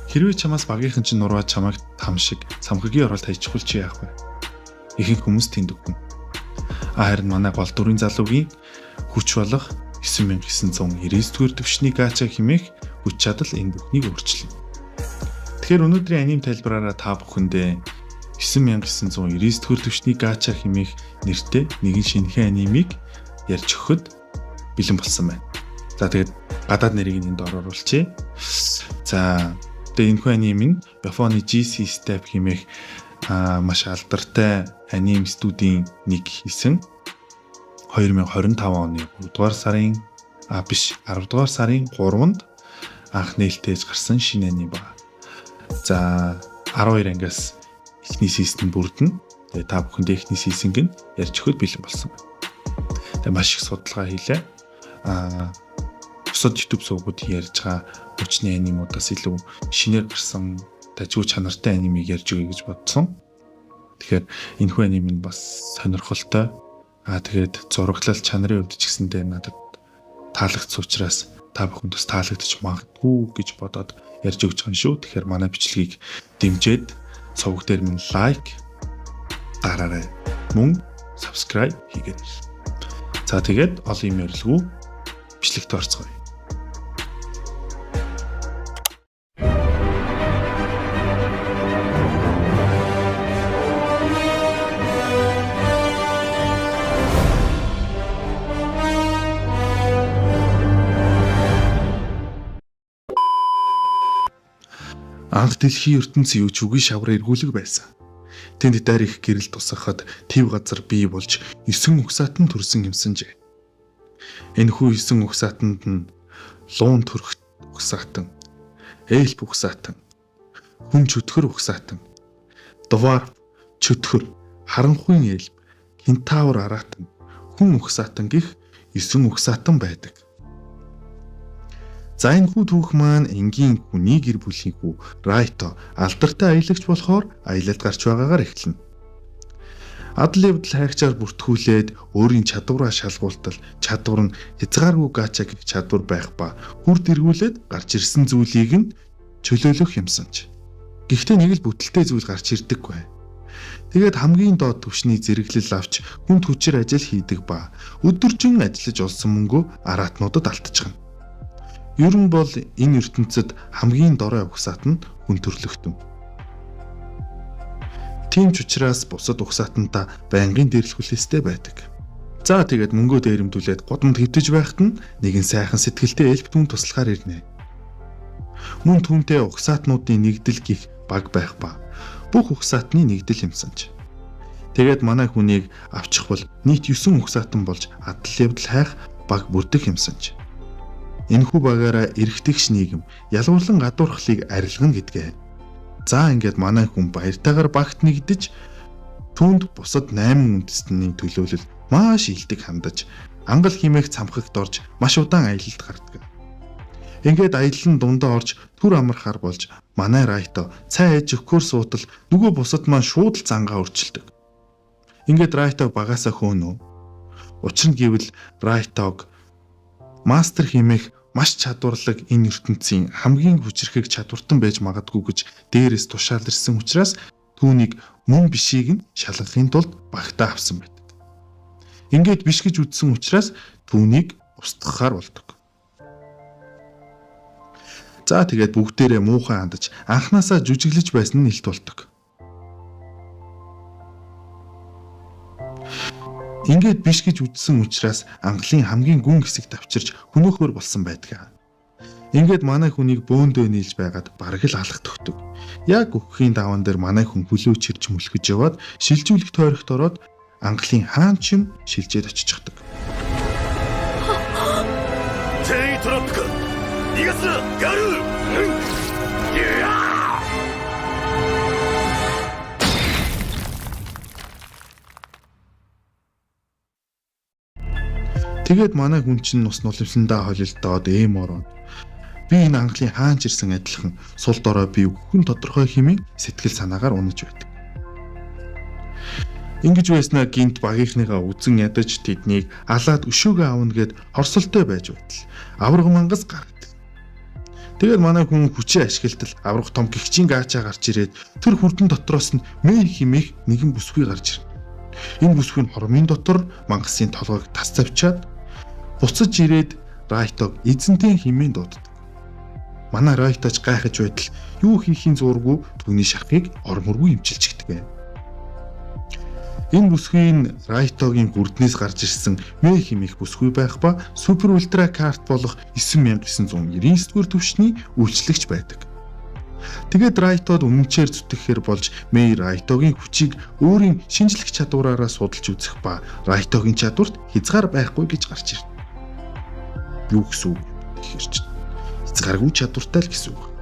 Хэрвээ чамаас багийнхан чинь нураад чамайг там шиг самхагийн оролт хайчихвал чи яах вэ? Ихэнх хүмүүс тэнд үгэн. Харин манай гол дурын залуугийн хүч болох 9999 төвшний гача хэмээх хүч чадал энэ бүхнийг өөрчилнө. Тэгэхээр өнөөдрийн аним тайлбараараа та бүхэндээ 9999 төвшний гача хэмээх нэртэй нэгэн шинэхэн анимыг ярьж өгөхөд бэлэн болсон байна. За тэгээд гадаад нэрийг энд оруулчихъя. За тэгээд энэ аним нь Японы GC Step хэмээх маш алдартай аним студийн нэг хийсэн 2025 оны 10 дугаар сарын 10 дугаар сарын 3-нд анх нээлттэйж гарсан шинэ аним байна. За 12 ангиас эхний сизон бүрдэн. Тэгээ та бүхэндээ эхний сизонг нь ярьж өгөхөд бэлэн болсон байна. Тэгээ маш их судалгаа хийлээ. Бусад YouTube сувгууд ярьж байгаа хүчний анимуудаас илүү шинээр гарсан тажгүй чанартай анимыг ярьж өгье гэж бодсон. Тэгэхээр энэхүү аним нь бас сонирхолтой. Тэгээд зураглал чанарын хувьд ч гэсэндээ надад таалагдсан учраас та бүхэнд бас таалагдчих магадгүй гэж бодоод ярьж өгч байгаа шүү. Тэгэхээр манай бичлэгийг дэмжиж сувг дээр минь лайк дараарай. Мөн subscribe хийгээрэй. За тэгээд олон юм ярилгүй бичлэгт орцгоё. Анх дэлхийн ертөнцийн үеч үгийн шавар эргүүлэг байсан. Тэнд дайр их гэрэл тусахад тэв газар бий болж 9 угсаатан төрсөн юмсанжээ. Энэхүү 9 угсаатанд нь луун төрх угсаатан, эльп угсаатан, хүн чөтгөр угсаатан, дварф чөтгөр, харанхуйн эльп, кентавр араатан, хүн угсаатан гих 9 угсаатан байдаг. За энэ хүү түүх маань энгийн хүний гэр бүлийн хүү Райто алдартай аялагч болохоор аялалд гарч байгаагаар эхэлнэ. Адал явдал хайгчаар бүртгүүлээд өөрийн чадвараа шалгуултал чадвар нь хязгааргүй гача гэх чадвар байх ба хүрд эргүүлээд гарч ирсэн зүйлийг нь чөлөөлөх юмсанч. Гэхдээ нэг л бүтэлтэй зүйл гарч ирдэггүй. Тэгээд хамгийн доод түвшний зэрэглэл авч хүнд хүчээр ажил хийдэг ба өдөржин ажиллаж олсон мөнгөө араатнуудад алтчихна. Ер нь бол энэ ертөнцид хамгийн дорой угсаат нь хүн төрлөختөн. Тийм ч учраас бусад угсаатантаа байнгын дээрлэхүлээстэй байдаг. За тэгээд мөнгөө дээрэмдүүлээд годамд хэвтэж байхад нь нэгэн сайхан сэтгэлтэй эльп түн туслахаар ирнэ. Мөн түнтэй угсаатнуудын нэгдэл гих баг байх ба бүх угсаатны нэгдэл юмсанч. Тэгээд манай хүнийг авчих бол нийт 9 угсаатан болж адал явдал хайх баг бүрдэх юмсанч. Энэхүү багаараа эргэтгэж нийгэм ялгуурлан гадуурхлыг арилгана гэдгээ. За ингээд манай хүн баяртайгаар багт нэгдэж түүнд бусад 8 үндэстний төлөөлөл маш илдэг хандаж ангал химээх цамхагт орж маш удаан аялалд гардаг. Ингээд аялал нь дундаа орж түр амархаар болж манай Райто цай ээж өгөхөөр суутал нөгөө бусад маань шууд л зангаа өрчилдөг. Ингээд Райто багаасаа хөөнө. Учир нь гэвэл Райтог мастер химээх маш чадварлаг энэ ертөнцийн хамгийн хүчрхэг чадвартан байж магадгүй гэж дээрээс тушаалэрсэн учраас түүнийг мөн бишийг нь шалгахын тулд багтаа авсан байдаг. Ингээд биш гэж үзсэн учраас түүнийг устгахаар болдог. За тэгээд бүгдээрээ муухай хандаж анханасаа жүжиглэж байсан нь илт болдог. Ингээд биш гэж үзсэн учраас ангалын хамгийн гүн хэсэгт авчирч хөнөөхөр болсон байдаг. Ингээд манай хүнийг бөөндөө нийлж байгаад бараг л алах төгтөг. Яг өгөхийн даван дээр манай хүн хөлөөч ирж мүлхэж яваад шилжүүлэх тойрогт ороод ангалын хаан чим шилжээд очиждаг. Тэй тропик. Игас гару. Тэгээд манай хүн чинь нус нулимсандаа холилдоод эм ороод би энэ ангалын хаанч ирсэн адилхан сул дорой би хүн тодорхой хэмээн сэтгэл санаагаар унаж байдаг. Ингэж байснаа гинт багийнхныгаа үзэн ядаж тэднийг алаад өшөөгөө авна гэд хорсолтой байж байтал авраг мангас гаргадаг. Тэгээд манай хүн хүчээ ашигладал аврах том гихчийн гаачаа гарч ирээд тэр хүрдэн дотроос нь Мэй химээх нэгэн бүсгүй гарч ирнэ. Энэ бүсгүй нь хормын дотор мангасын толгойг тас завчаад буцаж ирээд Райтог эзэнтэй химэн дууддаг. Манай Райточ гайхаж байтал юу хийхин зургүй түүний шархыг ормөргүй имчилж гитгэ. Энэ бүсгүй нь Райтогийн гүрднээс гарч ирсэн Мэй химээх бүсгүй байх ба супер ультра карт болох 9999 төвшний үйлчлэгч байдаг. Тэгээд Райтод өмнөчээр зүтгэхээр болж Мэй Райтогийн хүчийг өөрийн шинжлэх чадвараараа судалж үзэх ба Райтогийн чадварт хязгаар байхгүй гэж гарч ирнэ. Юу гэсэн үг гэхээр чинь хязгааргүй чадвартай л гэсэн үг.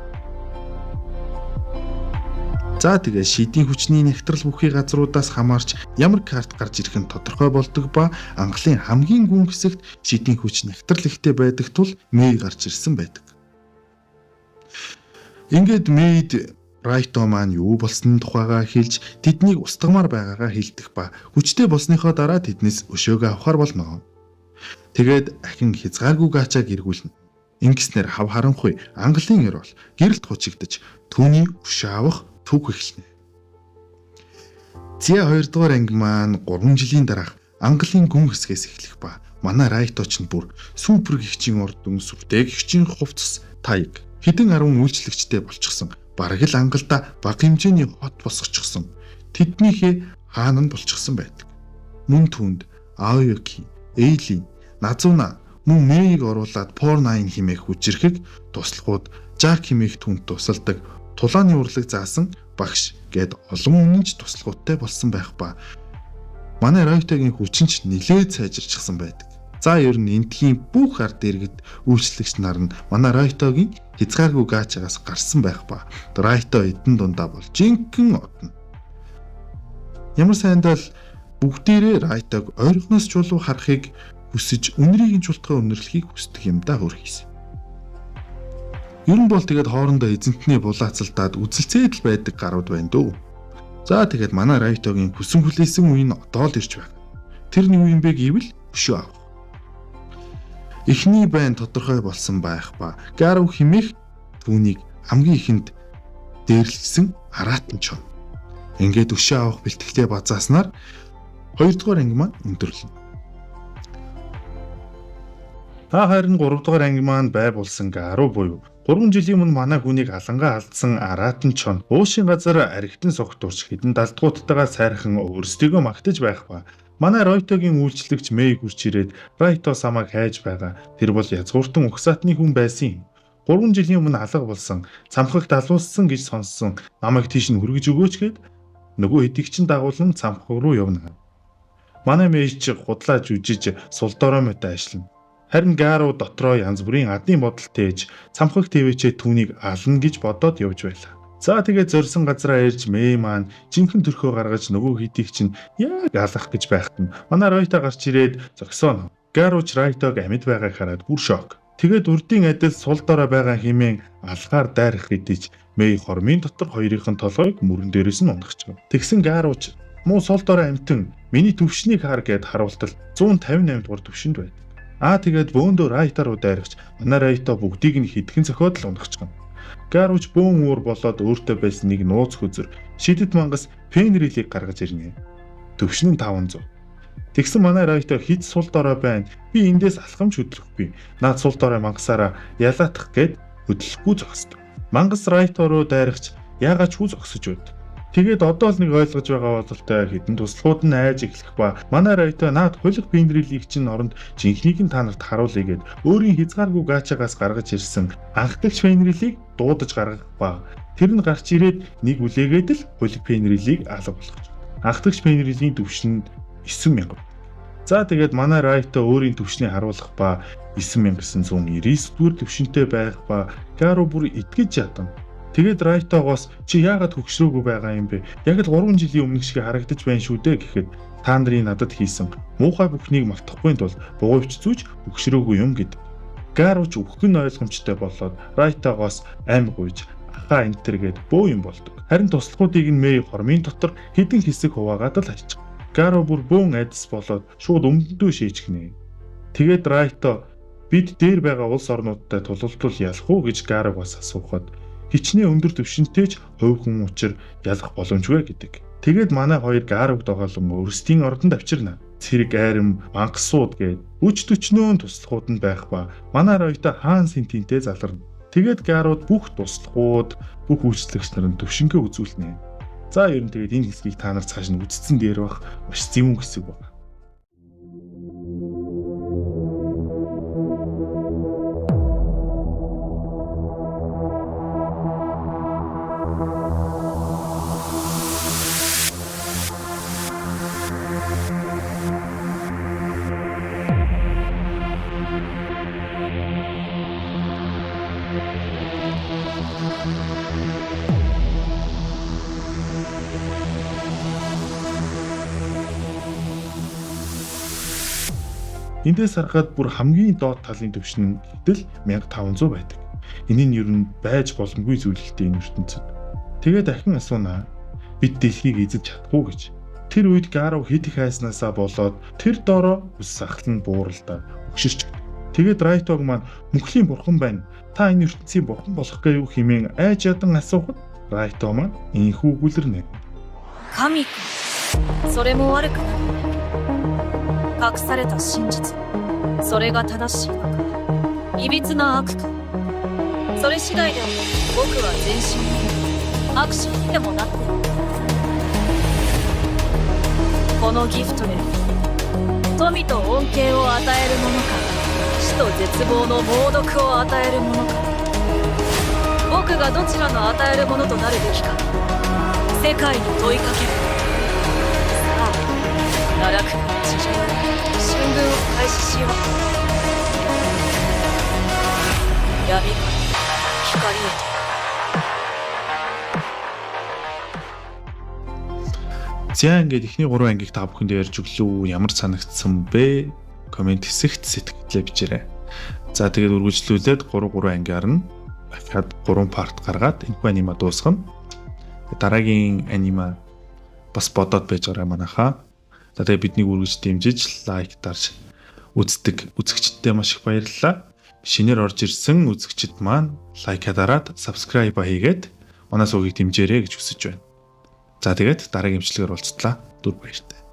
За тэгээ шидийн хүчний нэгтрэл бүхий газруудаас хамаарч ямар карт гарч ирэх нь тодорхой болдог ба ангалын хамгийн гүн хэсэгт шидийн хүч нэгтрэл ихтэй байдаг тул Мэй гарч ирсэн байдаг. Ингээд Мэйд Райто маань юу болсны тухайгаа хэлж тэднийг устгамаар байгаагаа хэлдэг ба хүчтэй болсныхоо дараа тэднээс өшөөгөө авахар болно. Тэгээд ахин хязгааргүй гаачааг эргүүлнэ. Ингэснээр хав харанхуй ангалын эрол гэрэлт хучигдаж түүний өшөө авах түүх эхэлнэ. Зя 2 дугаар анги маань 3 жилийн дараах ангалын гүн хэсгээс эхлэх ба манай Райточ нь бүр супер гихчийн ордон сүртэй гихчийн хувцас тайг хэдэн 10 үйлчлэгчтэй болчихсон. Бараг л ангалда бага хэмжээний хот босгочихсон. Тэднийхээ хаан нь болчихсон байдаг. Мөн түнд Аоюки, Эйли, Назуна мөн Мэйг оруулаад Порнайн химээх хүчрэхийг туслахууд Жак химээх түнд тусалдаг тулааны урлаг заасан багш гээд олон үнэнч туслахуудтай болсон байх ба манай Райтогийн хүчинч нилээд сайжирчихсан байдаг. За ер нь энтхийн бүх ард иргэд үйлчлэгч нар нь манай Райтогийн хязгааргүй гаачаагаас гарсан байх ба Райто эдэн дундаа бол жинхэнэ одно. Ямар сайндаа л бүгдээрээ Райтог ойрхоноос чулуу харахыг хүсэж үнэрийн чултгаа үнэрлэхийг хүсдэг юм да хөр хийсэн. Ер нь бол тэгээд хоорондоо эзэнтний булаацалтаад үзэлцээд л байдаг гарууд байна дөө. За тэгээд манай Райтогийн хүсэн хүлээсэн үе нь одоо л ирж байна. Тэр нь юу юм бэ гэвэл өшөө авах. Эхний байн тодорхой болсон байх ба Гару химэх түүнийг хамгийн ихэнд дээрлсэн аратан чон. Ингээд өшөө авах бэлтгэлээ базааснаар 2 дугаар анги маань өндөрлөн. Та харин 3 дугаар анги маань бай болсон Гару буюу 3 жилийн өмнө манай хүнийг алангаа алдсан аратан чон уушийн газар архитэн согтурч хідэн далдгууттайгаа сайрхан өөрсдийгөө магтаж байх ба манай Ройтогийн үйлчлэгч Мэй хурч ирээд Райто самаг хайж байгаа. Тэр бол язгууртан угсаатны хүн байсан юм. 3 жилийн өмнө алга болсон, цамхагт алууссан гэж сонссон. Намайг тийш нь хүргэж өгөөч гэд нөгөө хэдийг чин дагуулan цамхаг руу явна. Манай Мэй ч худлааж үжиж сулдороо мэт ажиллана. Харин Гару дотроо янз бүрийн адны бодол тээж цамхаг твэчээ түүнийг ална гэж бодоод явж байлаа. За тэгээд зорьсон газараа ирж Мэй маань жинхэнэ төрхөө гаргаж нөгөө хэдийг чинь яг алах гэж байхад нь манай Ройто гарч ирээд зогсооно. Гаруч Райтог амьд байгааг хараад бүр шок. Тэгээд урдын адил сул дорой байгаа хэмээн алгаар дайрах хэдийч Мэй хормын дотор хоёрын толгойг мөрөн дээрээс нь унгахчихв. Тэгсэн Гаруч муу сул дорой амтэн миний төвшнийг хар гэд харуултал 158 дугаар төвшөнд байд. Тэгээд бөөндөө Райтаар руу дайрагч манай Райто бүгдийг нь хитгэн зохиод л унгахчихна. Гаруч бөөн уур болоод өөртөө байсан нэг нууц хөзөр шидэд мангас Фенрилийг гаргаж ирнэ. Төвшин нь 500. Тэгсэн манай Райто хит сул дорой байна. Би эндээс алхамж хөдлөхгүй. Наад сул дорой мангасаараа ялаатах гэд хөдлөхгүй зогсдог. Мангас Райто руу дайрагч яагаад ч хүү зогсож байд. Тэгээд одоо л нэг ойлгож байгаа бололтой хідэн туслахууд нь айж эхлэх ба манай Райто наад хулиг Фенрилийг чинь оронд жинхнийг нь та нарт харуулъя гэд өөрийн хязгааргүй гаачаагаас гаргаж ирсэн анхдагч Фенрилийг дуудаж гаргах ба тэр нь гарч ирээд нэг үлээгээд л хулиг Фенрилийг алга болгож. Анхдагч Фенрилийн төвшин 9000. За тэгээд манай Райто өөрийн төвшнийг харуулах ба 9999 дүгээр төвшөнтэй байх ба Гару бүр итгэж ядам. Тэгээд Райтогоос чи яагаад хөгшрөөгүй байгаа юм бэ? Яг л 3 жилийн өмнө шиг харагдаж байна шүү дээ гэхэд та нарын надад хийсэн муухай бүхнийг мартахгүй тул бугуйвч зүүж хөгшрөөгүй юм гэд. Гаруч өгөх нь ойлгомжтой болоод Райтогоос ам гуйж ахаа энтер гэд бөө юм болдог. Харин туслахуудыг нь Мэй хормын дотор хэдэн хэсэг хуваагаад л ачиг. Гару бүр бөөн айдас болоод шууд өмдөндөө шийчихнэ. Тэгээд Райто Бид дээр байгаа улс орнуудтай тулалдвал ялах уу гэж Гараг бас асуухад хичнээн өндөр түвшинтэй ч хувь хүн учир ялах боломжгүй гэдэг. Тэгээд манай хоёр Гараг доголон өөрсдийн ордонд авчирна. Цэрэг айрам, мангасууд гээд үч төчнөөн туслахууд нь байх ба манай хоёртой хаан сентинтэй заларна. Тэгээд Гарууд бүх туслахууд, бүх үйлчлэгч нарын төвшингээ үзүүлнэ. За ер нь тэгээд энэ хэсгийг та нар цааш нь үзсэн дээр бах маш зөвүүн хэсэг байна. Эндээс харахад бүр хамгийн доод талын түвшин гэтэл 1500 байдаг. Энэ нь ер нь байж боломгүй зүйл л дээ энэ ертөнцид. Тэгээд дахин асуунаа. Бид дэлхийг эзэж чадахгүй гэж. Тэр үед Гарав хэд их хайснаасаа болоод тэр доороо ус сахалн бууралдаа өгширч. Тэгээд Райтог маань мөнхлийн бурхан байна. Та энэ ертөнцийн бурхан болох гээ юу хэмээн айж ядан асуухад Райто маань энэхүү гүлэрнэ. Ками. それも悪くない。隠された真実、それが正しいのか、いびつな悪か、それ次第で僕は全身に悪者にでもなっている。このギフトで富と恩恵を与えるものか、死と絶望の猛毒を与えるものか、僕がどちらの与えるものとなるべきか、世界に問いかける。さあ、奈落の地上新聞を開始しよう。闇から光へ。За ингээд эхний 3 ангийг та бүхэнд ярьж өглөө. Ямар санагдсан бэ? Комент хэсэгт сэтгэлээ бичээрэй. За тэгээд үргэлжлүүлээд 3 ангиар нь дахиад 3 парт гаргаад энэхүү анима дуусгана. Дараагийн анима бас бодоод байж байгаа манайхаа. За тэгээд биднийг үргэлж дэмжиж лайк дарж үзэгчдтэй маш их баярлалаа. Шинээр орж ирсэн үзэгчд маань лайка дараад subscribe хийгээд манаас үгийг дэмжээрэй гэж хүсэж байна. За тэгээд дараагийн имчилгээр уулзтлаа. Дүр баяртай.